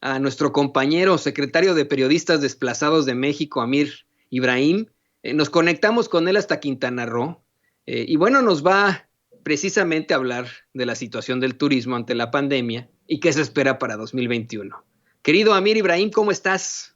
a nuestro compañero secretario de Periodistas Desplazados de México, Amir Ibrahim. Nos conectamos con él hasta Quintana Roo y bueno, nos va precisamente a hablar de la situación del turismo ante la pandemia y qué se espera para 2021. Querido Amir Ibrahim, ¿cómo estás?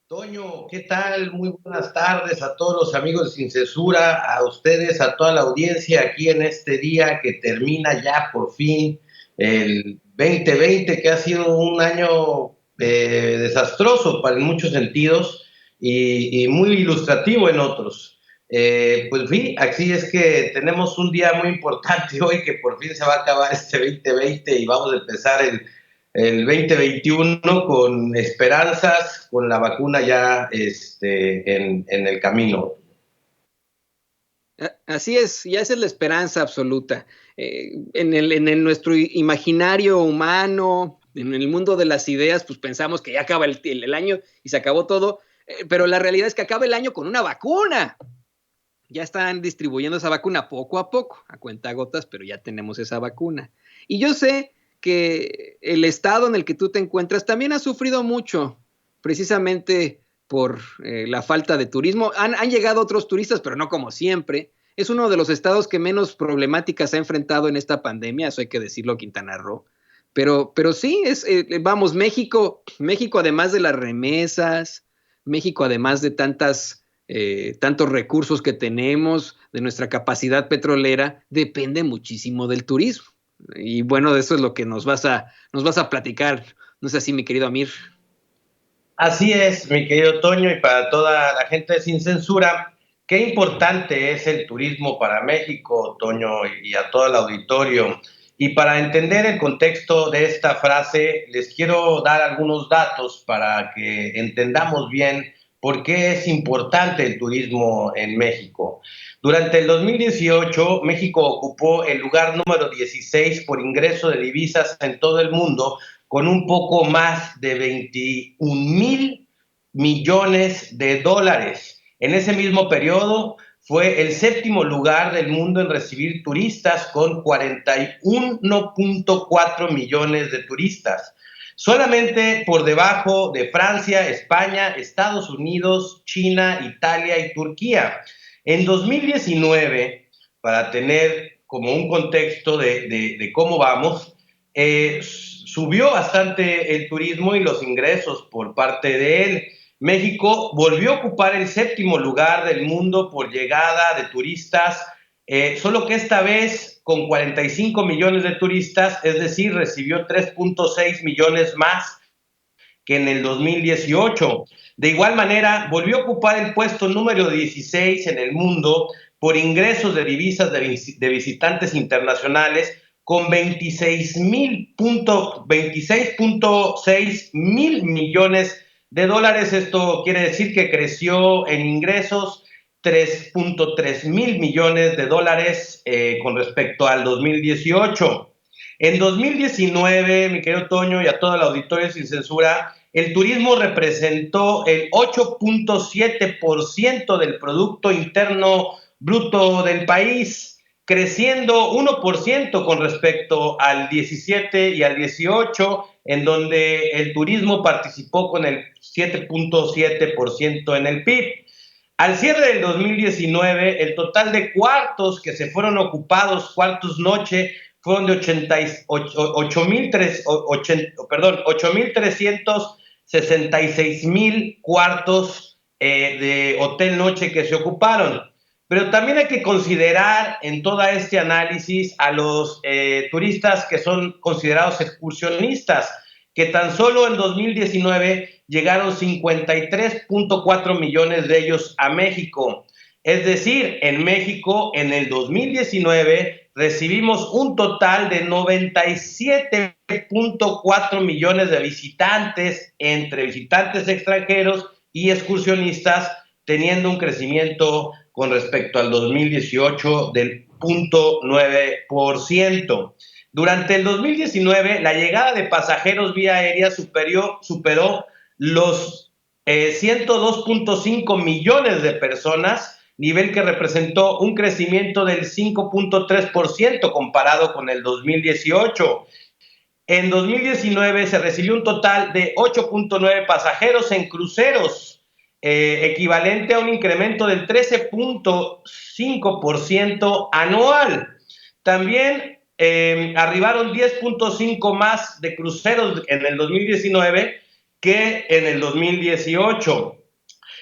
Toño, ¿qué tal? Muy buenas tardes a todos los amigos de Sin Censura, a ustedes, a toda la audiencia aquí en este día que termina ya por fin el 2020, que ha sido un año desastroso en muchos sentidos y muy ilustrativo en otros. Pues sí, así es que tenemos un día muy importante hoy que por fin se va a acabar este 2020 y vamos a empezar el 2021 con esperanzas, con la vacuna ya en el camino. Así es, ya esa es la esperanza absoluta. En nuestro imaginario humano, en el mundo de las ideas, pues pensamos que ya acaba el año y se acabó todo, pero la realidad es que acaba el año con una vacuna. Ya están distribuyendo esa vacuna poco a cuentagotas, pero ya tenemos esa vacuna. Y yo sé que el estado en el que tú te encuentras también ha sufrido mucho, precisamente por la falta de turismo. Han llegado otros turistas, pero no como siempre. Es uno de los estados que menos problemáticas ha enfrentado en esta pandemia, eso hay que decirlo, Quintana Roo. Pero sí, vamos, México además de las remesas, México además de tantos recursos que tenemos, de nuestra capacidad petrolera, depende muchísimo del turismo. Y bueno, de eso es lo que nos vas a platicar. ¿No es así, mi querido Amir? Así es, mi querido Toño, y para toda la gente de Sin Censura, qué importante es el turismo para México, Toño, y a todo el auditorio. Y para entender el contexto de esta frase, les quiero dar algunos datos para que entendamos bien por qué es importante el turismo en México. Durante el 2018, México ocupó el lugar número 16 por ingreso de divisas en todo el mundo, con un poco más de 21.000 millones de dólares. En ese mismo periodo fue el séptimo lugar del mundo en recibir turistas con 41.4 millones de turistas. Solamente por debajo de Francia, España, Estados Unidos, China, Italia y Turquía. En 2019, para tener como un contexto de cómo vamos, subió bastante el turismo y los ingresos por parte de él. México volvió a ocupar el séptimo lugar del mundo por llegada de turistas, solo que esta vez con 45 millones de turistas, es decir, recibió 3.6 millones más que en el 2018. De igual manera, volvió a ocupar el puesto número 16 en el mundo por ingresos de divisas de visitantes internacionales, con 26.6 mil millones de dólares. Esto quiere decir que creció en ingresos 3.3 mil millones de dólares con respecto al 2018. En 2019, mi querido Toño, y a todo el auditorio Sin Censura, el turismo representó el 8.7% del Producto Interno Bruto del país, creciendo 1% con respecto al 17 y al 18, en donde el turismo participó con el 7.7% en el PIB. Al cierre del 2019, el total de cuartos que se fueron ocupados, cuartos noche, fueron de 8.366.000 cuartos de hotel noche que se ocuparon. Pero también hay que considerar en todo este análisis a los turistas que son considerados excursionistas, que tan solo en 2019 llegaron 53.4 millones de ellos a México. Es decir, en México en el 2019 recibimos un total de 97.4 millones de visitantes, entre visitantes extranjeros y excursionistas, teniendo un crecimiento con respecto al 2018 del 0.9%. Durante el 2019, la llegada de pasajeros vía aérea superó los 102.5 millones de personas, nivel que representó un crecimiento del 5.3% comparado con el 2018. En 2019 se recibió un total de 8.9 pasajeros en cruceros, equivalente a un incremento del 13.5% anual. También arribaron 10.5 más de cruceros en el 2019 que en el 2018.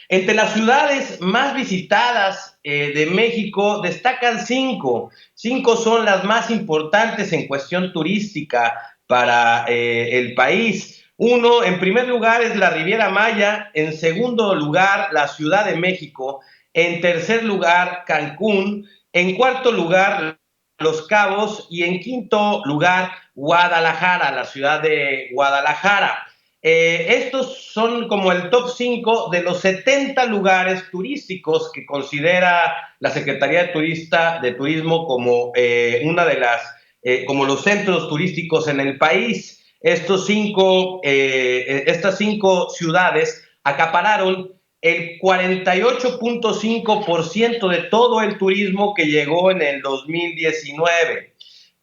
Entre las ciudades más visitadas de México destacan cinco. Cinco son las más importantes en cuestión turística para el país. Uno, en primer lugar, es la Riviera Maya. En segundo lugar, la Ciudad de México. En tercer lugar, Cancún. En cuarto lugar, Los Cabos. Y en quinto lugar, Guadalajara, la ciudad de Guadalajara. Estos son como el top 5 de los 70 lugares turísticos que considera la Secretaría de Turismo como una de las, como los centros turísticos en el país. Estas cinco ciudades acapararon el 48.5% de todo el turismo que llegó en el 2019.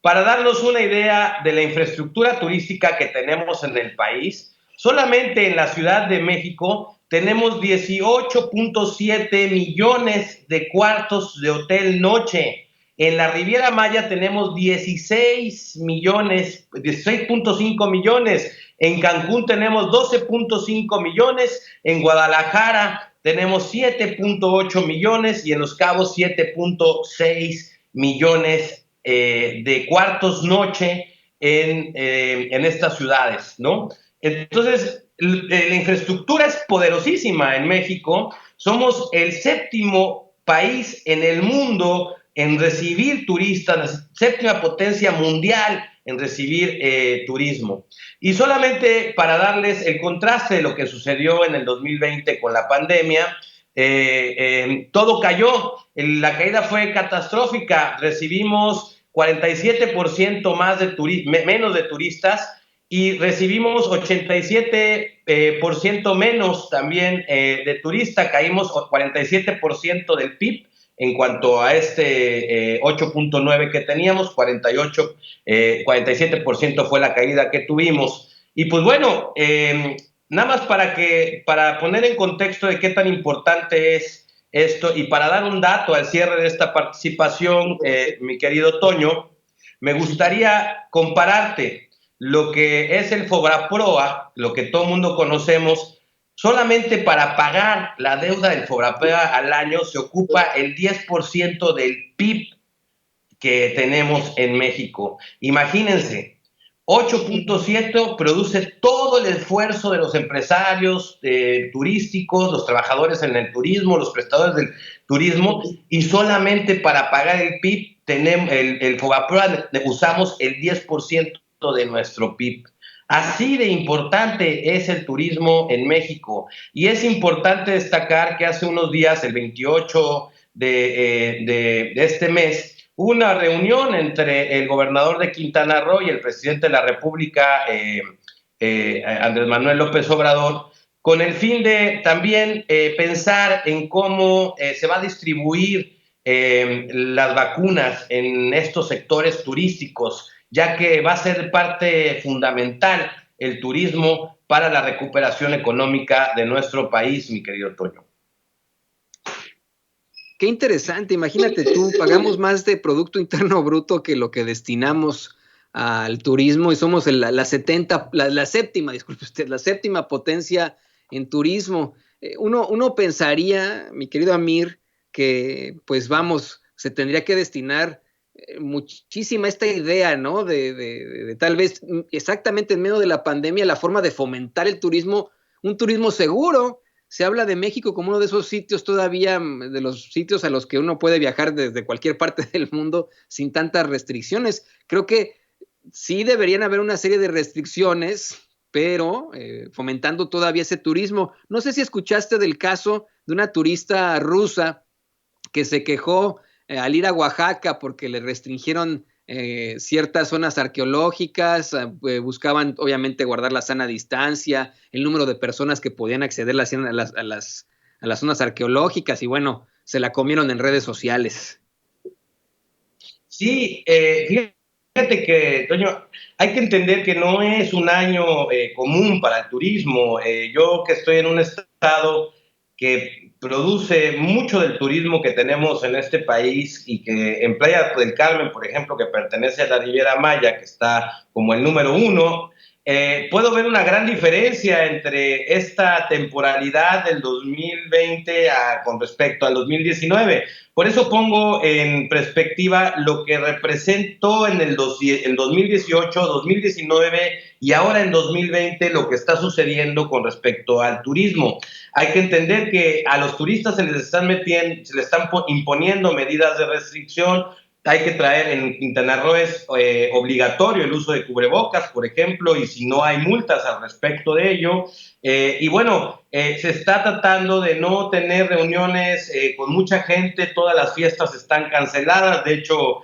Para darnos una idea de la infraestructura turística que tenemos en el país, solamente en la Ciudad de México tenemos 18.7 millones de cuartos de hotel noche. En la Riviera Maya tenemos 16.5 millones. En Cancún tenemos 12.5 millones. En Guadalajara tenemos 7.8 millones y en Los Cabos 7.6 millones de cuartos noche en estas ciudades, ¿no? Entonces, la infraestructura es poderosísima en México. Somos el séptimo país en el mundo en recibir turistas, la séptima potencia mundial en recibir turismo. Y solamente para darles el contraste de lo que sucedió en el 2020 con la pandemia, todo cayó. La caída fue catastrófica. Recibimos 47% menos de turistas y recibimos 87% menos también de turistas. Caímos 47% del PIB en cuanto a este 8.9 que teníamos, 47% fue la caída que tuvimos. Y pues bueno, nada más para poner en contexto de qué tan importante es esto y para dar un dato al cierre de esta participación, mi querido Toño, me gustaría compararte lo que es el Fobraproa, lo que todo el mundo conocemos. Solamente para pagar la deuda del Fobraproa al año se ocupa el 10% del PIB que tenemos en México. Imagínense, 8.7 produce todo el esfuerzo de los empresarios turísticos, los trabajadores en el turismo, los prestadores del turismo, y solamente para pagar el PIB, el Fobraproa usamos el 10% de nuestro PIB. Así de importante es el turismo en México. Y es importante destacar que hace unos días, el 28 de este mes, hubo una reunión entre el gobernador de Quintana Roo y el presidente de la República, Andrés Manuel López Obrador, con el fin de también pensar en cómo se va a distribuir las vacunas en estos sectores turísticos, ya que va a ser parte fundamental el turismo para la recuperación económica de nuestro país, mi querido Toño. Qué interesante, imagínate tú, pagamos más de Producto Interno Bruto que lo que destinamos al turismo y somos la séptima potencia en turismo. Uno pensaría, mi querido Amir, que pues vamos, se tendría que destinar muchísima esta idea, ¿no? De tal vez exactamente en medio de la pandemia, la forma de fomentar el turismo, un turismo seguro. Se habla de México como uno de esos sitios todavía, de los sitios a los que uno puede viajar desde cualquier parte del mundo sin tantas restricciones. Creo que sí deberían haber una serie de restricciones, pero fomentando todavía ese turismo. No sé si escuchaste del caso de una turista rusa que se quejó al ir a Oaxaca porque le restringieron ciertas zonas arqueológicas, buscaban obviamente guardar la sana distancia, el número de personas que podían acceder a las zonas arqueológicas y bueno, se la comieron en redes sociales. Sí, fíjate fíjate que, Toño, hay que entender que no es un año común para el turismo. Yo que estoy en un estado que produce mucho del turismo que tenemos en este país y que en Playa del Carmen, por ejemplo, que pertenece a la Riviera Maya, que está como el número uno, puedo ver una gran diferencia entre esta temporalidad del 2020 con respecto al 2019. Por eso pongo en perspectiva lo que representó en el 2018, 2019 y ahora en 2020 lo que está sucediendo con respecto al turismo. Hay que entender que a los turistas se les están imponiendo medidas de restricción. Hay que traer, en Quintana Roo es obligatorio el uso de cubrebocas, por ejemplo, y si no hay multas al respecto de ello. Y bueno, se está tratando de no tener reuniones con mucha gente, todas las fiestas están canceladas, de hecho,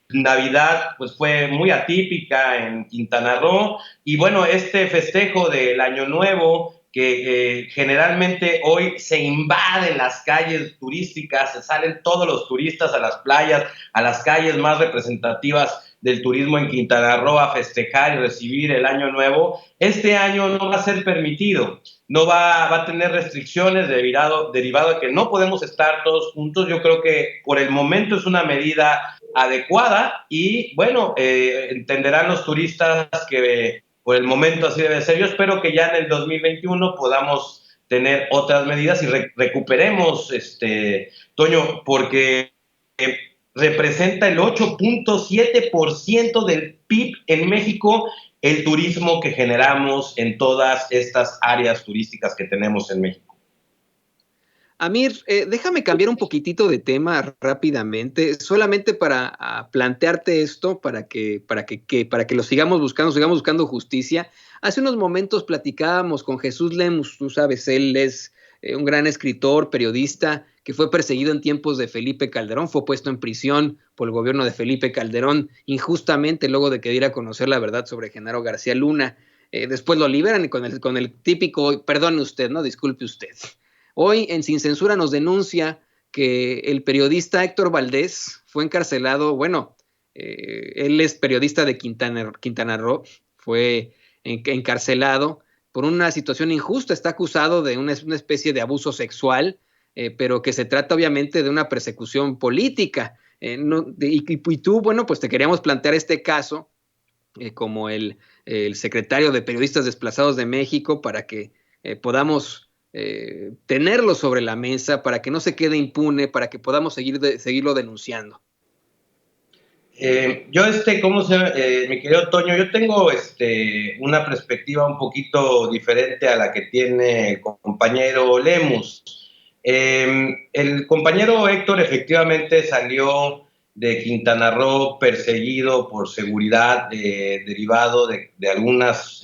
Navidad pues fue muy atípica en Quintana Roo, y bueno, este festejo del Año Nuevo que generalmente hoy se invaden las calles turísticas, se salen todos los turistas a las playas, a las calles más representativas del turismo en Quintana Roo a festejar y recibir el Año Nuevo. Este año no va a ser permitido, no va a tener restricciones derivado de que no podemos estar todos juntos. Yo creo que por el momento es una medida adecuada y bueno, entenderán los turistas que por el momento así debe ser. Yo espero que ya en el 2021 podamos tener otras medidas y recuperemos, Toño, porque representa el 8.7% del PIB en México, el turismo que generamos en todas estas áreas turísticas que tenemos en México. Amir, déjame cambiar un poquitito de tema rápidamente, solamente para plantearte esto, para que lo sigamos buscando justicia. Hace unos momentos platicábamos con Jesús Lemus, tú sabes, él es un gran escritor, periodista, que fue perseguido en tiempos de Felipe Calderón, fue puesto en prisión por el gobierno de Felipe Calderón, injustamente luego de que diera a conocer la verdad sobre Genaro García Luna. Después lo liberan y con el típico, perdone usted, no, disculpe usted. Hoy en Sin Censura nos denuncia que el periodista Héctor Valdés fue encarcelado, bueno, él es periodista de Quintana Roo, fue encarcelado por una situación injusta, está acusado de una especie de abuso sexual, pero que se trata obviamente de una persecución política. Y tú, bueno, pues te queríamos plantear este caso como el secretario de Periodistas Desplazados de México para que podamos tenerlo sobre la mesa, para que no se quede impune, para que podamos seguirlo denunciando. Mi querido Toño, yo tengo una perspectiva un poquito diferente a la que tiene el compañero Lemus. El compañero Héctor efectivamente salió de Quintana Roo perseguido por seguridad derivado de algunas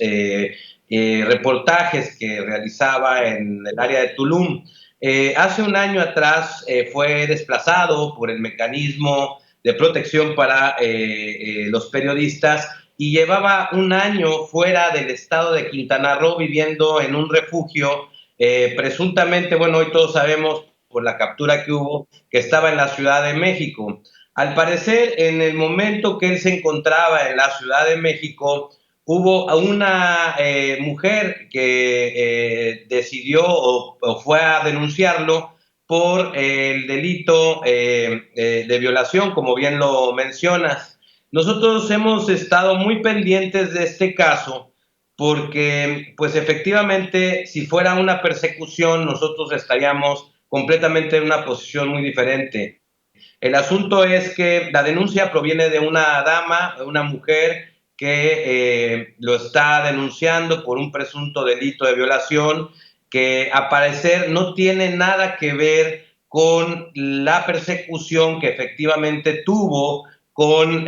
reportajes que realizaba en el área de Tulum. Hace un año atrás fue desplazado por el mecanismo de protección para los periodistas y llevaba un año fuera del estado de Quintana Roo viviendo en un refugio, presuntamente, bueno, hoy todos sabemos por la captura que hubo, que estaba en la Ciudad de México. Al parecer, en el momento que él se encontraba en la Ciudad de México, hubo una mujer que decidió o fue a denunciarlo por el delito de violación, como bien lo mencionas. Nosotros hemos estado muy pendientes de este caso porque, pues efectivamente, si fuera una persecución, nosotros estaríamos completamente en una posición muy diferente. El asunto es que la denuncia proviene de una dama, de una mujer que lo está denunciando por un presunto delito de violación que a parecer no tiene nada que ver con la persecución que efectivamente tuvo con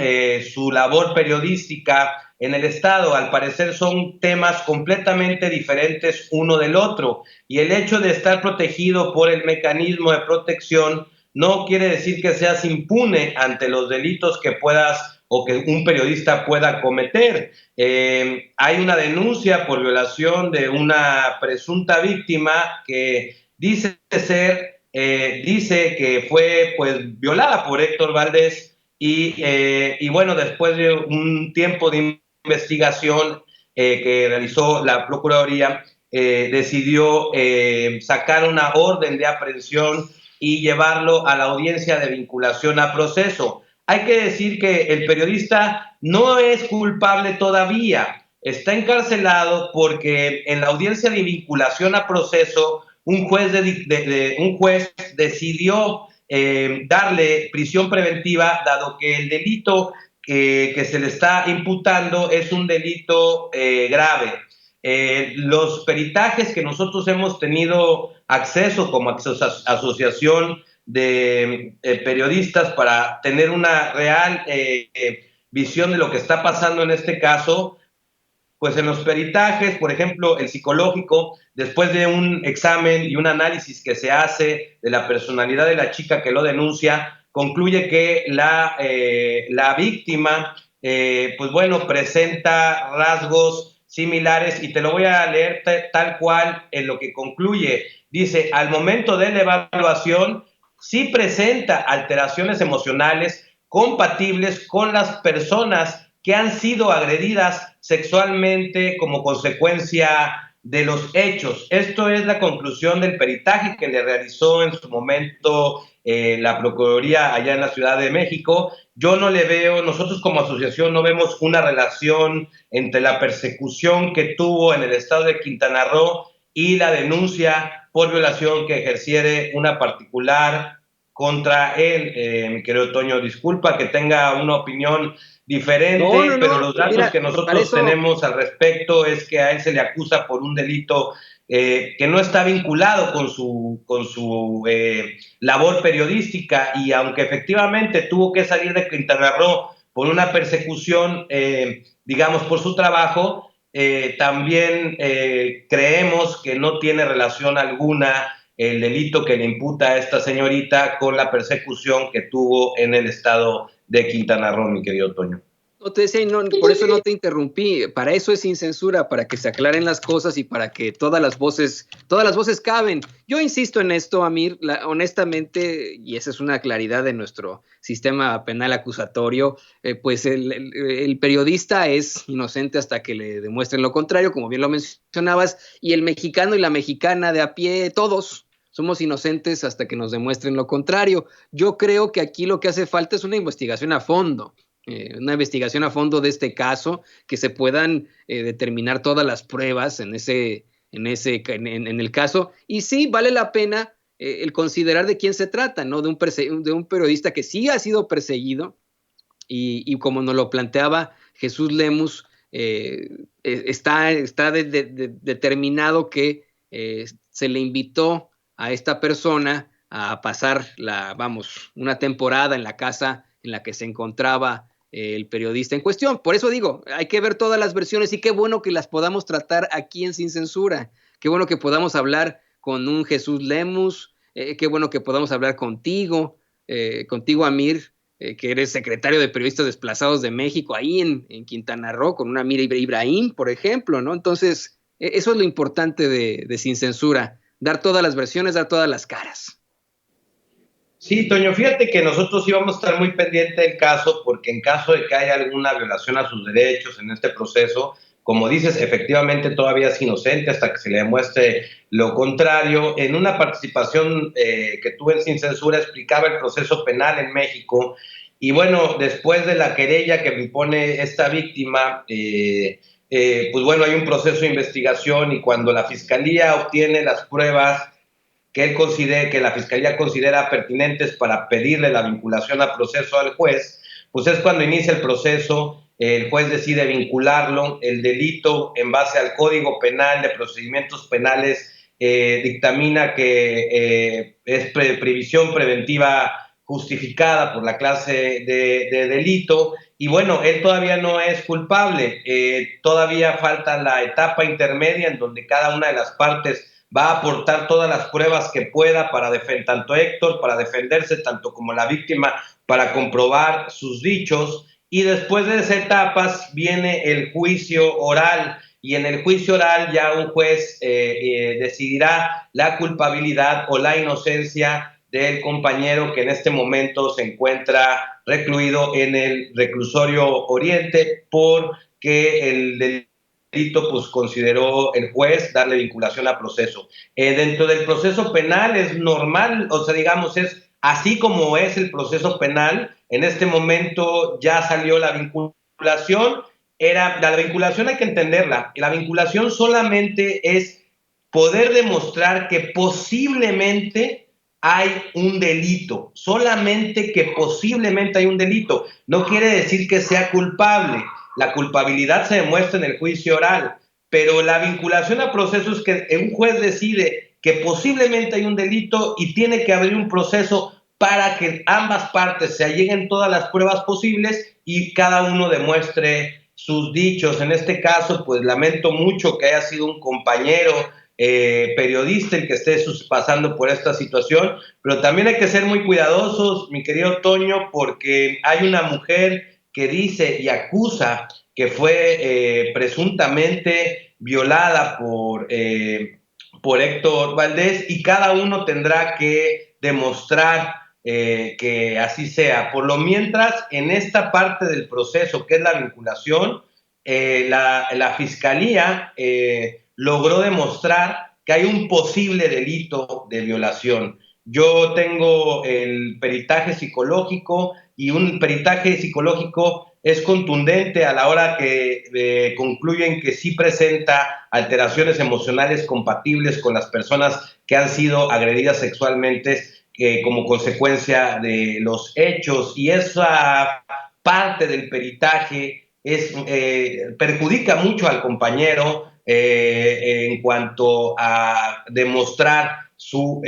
su labor periodística en el Estado. Al parecer son temas completamente diferentes uno del otro y el hecho de estar protegido por el mecanismo de protección no quiere decir que seas impune ante los delitos que puedas o que un periodista pueda cometer. Hay una denuncia por violación de una presunta víctima que dice que fue pues violada por Héctor Valdés y bueno, después de un tiempo de investigación que realizó la Procuraduría, decidió sacar una orden de aprehensión y llevarlo a la audiencia de vinculación a proceso. Hay que decir que el periodista no es culpable todavía, está encarcelado porque en la audiencia de vinculación a proceso un juez decidió darle prisión preventiva, dado que el delito que se le está imputando es un delito grave. Los peritajes que nosotros hemos tenido acceso como asociación de periodistas para tener una real visión de lo que está pasando en este caso, pues en los peritajes, por ejemplo, el psicológico, después de un examen y un análisis que se hace de la personalidad de la chica que lo denuncia, concluye que la víctima, pues bueno, presenta rasgos similares, y te lo voy a leer tal cual en lo que concluye. Dice: al momento de la evaluación, sí presenta alteraciones emocionales compatibles con las personas que han sido agredidas sexualmente como consecuencia de los hechos. Esto es la conclusión del peritaje que le realizó en su momento la Procuraduría allá en la Ciudad de México. Yo no le veo, nosotros como asociación no vemos una relación entre la persecución que tuvo en el estado de Quintana Roo y la denuncia por violación que ejerciere una particular contra él. Mi querido Toño, disculpa que tenga una opinión No, diferente, no, pero no, los datos mira, que para nosotros eso, tenemos al respecto es que a él se le acusa por un delito que no está vinculado con su labor periodística, y aunque efectivamente tuvo que salir de Quintana Roo por una persecución, digamos, por su trabajo, también creemos que no tiene relación alguna el delito que le imputa a esta señorita con la persecución que tuvo en el estado de Quintana Roo, mi querido Toño. no te decía, no, por eso no te interrumpí, para eso es sin censura, para que se aclaren las cosas y para que todas las voces caben. Yo insisto en esto, Amir, honestamente, y esa es una claridad de nuestro sistema penal acusatorio, pues el periodista es inocente hasta que le demuestren lo contrario, como bien lo mencionabas, y el mexicano y la mexicana de a pie, todos somos inocentes hasta que nos demuestren lo contrario. Yo creo que aquí lo que hace falta es una investigación a fondo. Una investigación a fondo de este caso, que se puedan determinar todas las pruebas en el caso. Y sí, vale la pena el considerar de quién se trata, ¿no? De un periodista que sí ha sido perseguido y como nos lo planteaba Jesús Lemus, está determinado que se le invitó a esta persona a pasar una temporada en la casa en la que se encontraba el periodista en cuestión. Por eso digo, hay que ver todas las versiones, y qué bueno que las podamos tratar aquí en Sin Censura. Qué bueno que podamos hablar con un Jesús Lemus, qué bueno que podamos hablar contigo, Amir, que eres secretario de Periodistas Desplazados de México, ahí en Quintana Roo, con una Mira Ibrahim, por ejemplo, ¿no? Entonces, eso es lo importante de Sin Censura, dar todas las versiones, dar todas las caras. Sí, Toño, fíjate que nosotros íbamos a estar muy pendientes del caso, porque en caso de que haya alguna violación a sus derechos en este proceso, como dices, efectivamente todavía es inocente hasta que se le demuestre lo contrario. En una participación que tuve en Sin Censura explicaba el proceso penal en México, y bueno, después de la querella que me impone esta víctima, pues bueno, hay un proceso de investigación, y cuando la fiscalía obtiene las pruebas que la fiscalía considera pertinentes para pedirle la vinculación a proceso al juez, pues es cuando inicia el proceso. El juez decide vincularlo. El delito, en base al Código Penal de Procedimientos Penales, dictamina que es previsión preventiva justificada por la clase de delito, y bueno, él todavía no es culpable. Todavía falta la etapa intermedia en donde cada una de las partes va a aportar todas las pruebas que pueda para tanto Héctor, para defenderse, tanto como la víctima, para comprobar sus dichos. Y después de esas etapas viene el juicio oral, y en el juicio oral ya un juez decidirá la culpabilidad o la inocencia del compañero que en este momento se encuentra recluido en el reclusorio Oriente porque el delito pues consideró el juez darle vinculación a proceso. Dentro del proceso penal es normal, o sea, digamos, es así como es el proceso penal. En este momento ya salió la vinculación. La vinculación hay que entenderla. La vinculación solamente es poder demostrar que posiblemente hay un delito, solamente que posiblemente hay un delito. No quiere decir que sea culpable. La culpabilidad se demuestra en el juicio oral, pero la vinculación a proceso es que un juez decide que posiblemente hay un delito y tiene que abrir un proceso para que ambas partes se alleguen todas las pruebas posibles y cada uno demuestre sus dichos. En este caso, pues lamento mucho que haya sido un compañero periodista el que esté pasando por esta situación, pero también hay que ser muy cuidadosos, mi querido Toño, porque hay una mujer que dice y acusa que fue presuntamente violada por Héctor Valdés, y cada uno tendrá que demostrar que así sea. Por lo mientras, en esta parte del proceso, que es la vinculación, la Fiscalía logró demostrar que hay un posible delito de violación. Yo tengo el peritaje psicológico y un peritaje psicológico es contundente a la hora que concluyen que sí presenta alteraciones emocionales compatibles con las personas que han sido agredidas sexualmente como consecuencia de los hechos, y esa parte del peritaje perjudica mucho al compañero en cuanto a demostrar su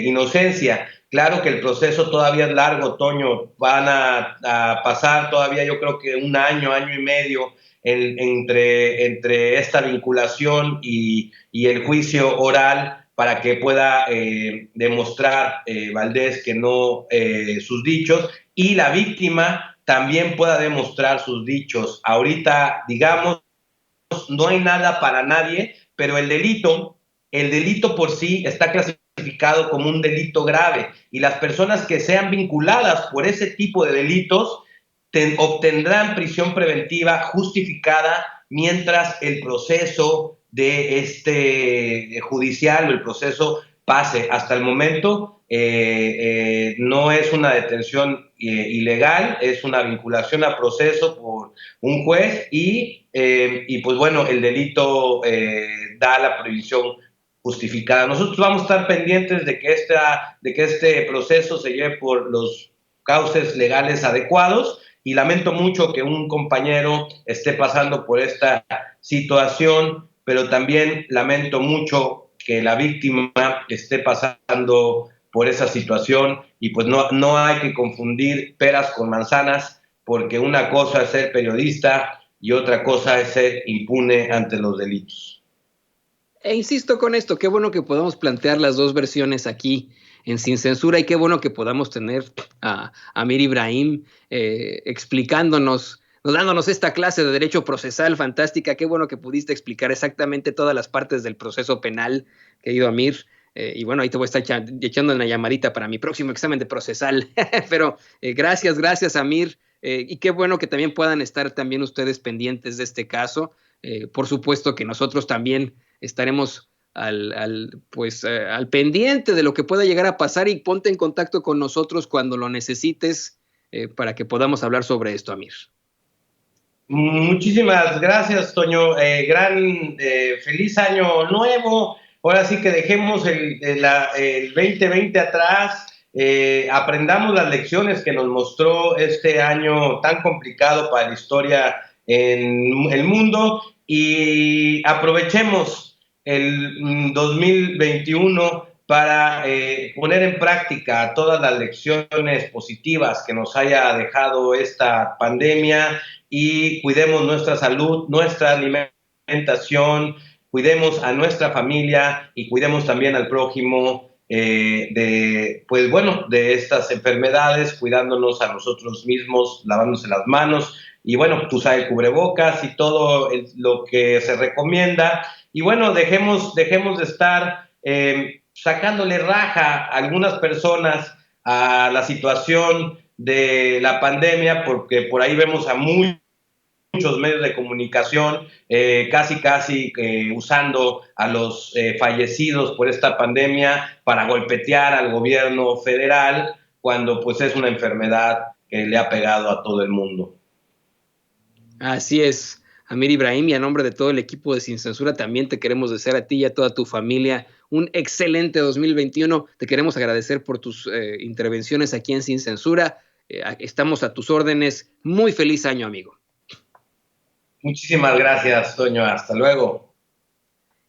inocencia. Claro que el proceso todavía es largo, Toño, van a pasar todavía yo creo que un año, año y medio entre esta vinculación y el juicio oral para que pueda demostrar Valdés que no sus dichos, y la víctima también pueda demostrar sus dichos. Ahorita, digamos, no hay nada para nadie, pero el delito por sí está clasificado como un delito grave, y las personas que sean vinculadas por ese tipo de delitos obtendrán prisión preventiva justificada mientras el proceso judicial o el proceso pase. Hasta el momento no es una detención ilegal, es una vinculación a proceso por un juez y pues bueno, el delito da la prohibición justificada. Nosotros vamos a estar pendientes de que este proceso se lleve por los cauces legales adecuados, y lamento mucho que un compañero esté pasando por esta situación, pero también lamento mucho que la víctima esté pasando por esa situación, y pues no hay que confundir peras con manzanas, porque una cosa es ser periodista y otra cosa es ser impune ante los delitos. E insisto con esto, qué bueno que podamos plantear las dos versiones aquí en Sin Censura, y qué bueno que podamos tener a Amir Ibrahim explicándonos, dándonos esta clase de derecho procesal fantástica. Qué bueno que pudiste explicar exactamente todas las partes del proceso penal, querido Amir. Y bueno, ahí te voy a estar echando una llamadita para mi próximo examen de procesal. Pero gracias, Amir. Y qué bueno que también puedan estar también ustedes pendientes de este caso. Por supuesto que nosotros también estaremos al pendiente de lo que pueda llegar a pasar, y ponte en contacto con nosotros cuando lo necesites para que podamos hablar sobre esto, Amir. Muchísimas gracias, Toño. Feliz año nuevo. Ahora sí que dejemos el 2020 atrás, aprendamos las lecciones que nos mostró este año tan complicado para la historia en el mundo, y aprovechemos el 2021 para poner en práctica todas las lecciones positivas que nos haya dejado esta pandemia, y cuidemos nuestra salud, nuestra alimentación, cuidemos a nuestra familia y cuidemos también al prójimo de estas enfermedades, cuidándonos a nosotros mismos, lavándose las manos, y bueno, tú sabes, cubrebocas y todo lo que se recomienda. Y bueno, dejemos de estar sacándole raja a algunas personas a la situación de la pandemia, porque por ahí vemos a muchos medios de comunicación casi usando a los fallecidos por esta pandemia para golpetear al gobierno federal, cuando pues es una enfermedad que le ha pegado a todo el mundo. Así es, Amir Ibrahim, y a nombre de todo el equipo de Sin Censura también te queremos desear a ti y a toda tu familia un excelente 2021. Te queremos agradecer por tus intervenciones aquí en Sin Censura. Estamos a tus órdenes. Muy feliz año, amigo. Muchísimas gracias, Toño. Hasta luego.